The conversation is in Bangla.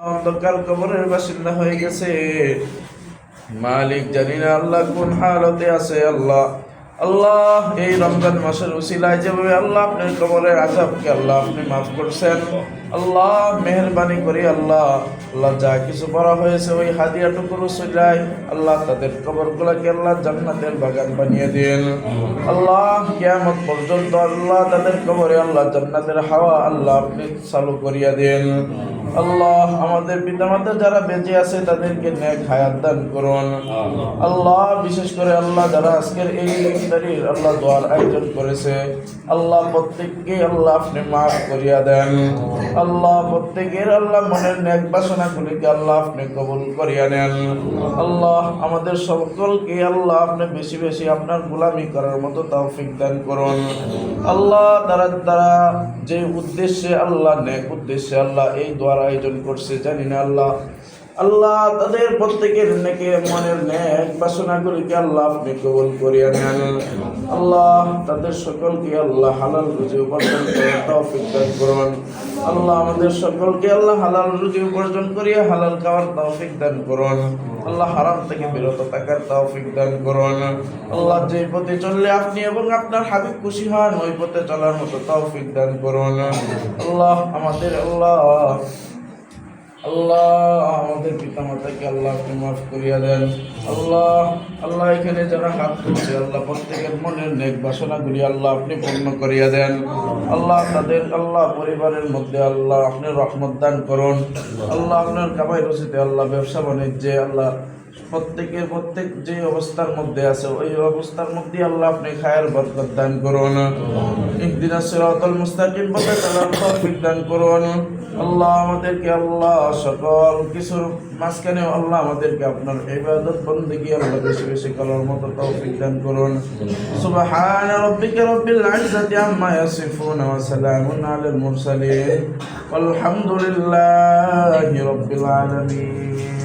অন্ধকার কবরের বাসিন্দা হয়ে গেছে। মালিক জানি না আল্লাহ কোন হালতে আছে। আল্লাহ আল্লাহ এই রমজান মাসের উসিলায় যেভাবে আল্লাহ আপনার কবরের আযাবকে আল্লাহ আপনি মাফ করছেন, আল্লাহ মেহেরবানি করি আল্লাহ আল্লাহ যা কিছু করা হয়েছে ওই হাদিয়াটুকুর উসিলায় আল্লাহ তাদের কবরগুলোকে আল্লাহ জান্নাতের বাগান বানিয়ে দিন। আল্লাহ কিয়ামত পর্যন্ত আল্লাহ তাদের কবরে আল্লাহ জান্নাতের হাওয়া আল্লাহ আপনি চালু করিয়া দিন। আল্লাহ আমাদের পিতামাতা যারা বেঁচে আছে তাদেরকে নেক হায়াত দান করুন। আল্লাহ বিশেষ করে আল্লাহ যারা আজকের এই ইফতারির আল্লাহ দোয়ার আয়োজন করেছে, আল্লাহ প্রত্যেককে আল্লাহ আপনি মাফ করিয়া দেন। আল্লাহ প্রত্যেকের আল্লাহ মনের নেক বাসনাগুলিকে আল্লাহ আপনি কবুল করিয়া নেন। আল্লাহ আমাদের সকলকে আল্লাহ আপনি বেশি বেশি আপনার গোলামি করার মতো তৌফিক দান করুন। আল্লাহ তারা যে উদ্দেশ্যে আল্লাহ নেক উদ্দেশ্যে আল্লাহ এই দোয়ার আয়োজন করছে জানি না আল্লাহ আল্লাহ তাদের প্রত্যেকের নেকে মনের নেক বাসনাগুলিকে আল্লাহ আপনি কবুল করিয়া নেন। আল্লাহ তাদের সকলকে আল্লাহ হালাল রুজি উপার্জন করার তৌফিক দান করুন। আল্লাহ আমাদের সকলকে আল্লাহ হালাল রুজি উপার্জন করিয়া হালাল খাওয়ার তৌফিক দান করুন। আল্লাহ হারাম থেকে বিরত থাকার তৌফিক দান করুন। আল্লাহ যে পথে চললে আপনি এবং আপনার হাবিব খুশি হন ওই পথে চলার মতো তৌফিক দান করুন। আল্লাহ আমাদের আমাদের পিতামাতাকে আল্লাহ আপনি মাফ করিয়া দেন। আল্লাহ এখানে যারা হাত তুলছে আল্লাহ প্রত্যেকের মনের নেক বাসনাগুলি আল্লাহ আপনি পূর্ণ করিয়া দেন। আল্লাহ তাদের আল্লাহ পরিবারের মধ্যে আল্লাহ আপনি রহমত দান করুন। আল্লাহ আপনার কামাই রসিতে আল্লাহ ব্যবসা বাণিজ্যে আল্লাহ প্রত্যেক যে অবস্থার মধ্যে আছে ওই অবস্থার মধ্যে আল্লাহ আপনি খায়ের বরকত দান করুন। ইহদিনাস সিরাতাল মুস্তাকিম পথে চলার তৌফিক দান করুন। আল্লাহ আমাদেরকে আল্লাহ সকল কিছুর মাঝখানে আল্লাহ আমাদেরকে আপনার ইবাদত বন্দেগী আল্লাহ বেশি বেশি করার মতো তৌফিক দান করুন। সুবহান রাব্বিকা রাব্বিল ইজ্জাতি আম্মা ইয়াসিফুন ওয়া সালামুন আলাল মুরসালিন ওয়ালহামদুলিল্লাহি রাব্বিল আলামিন।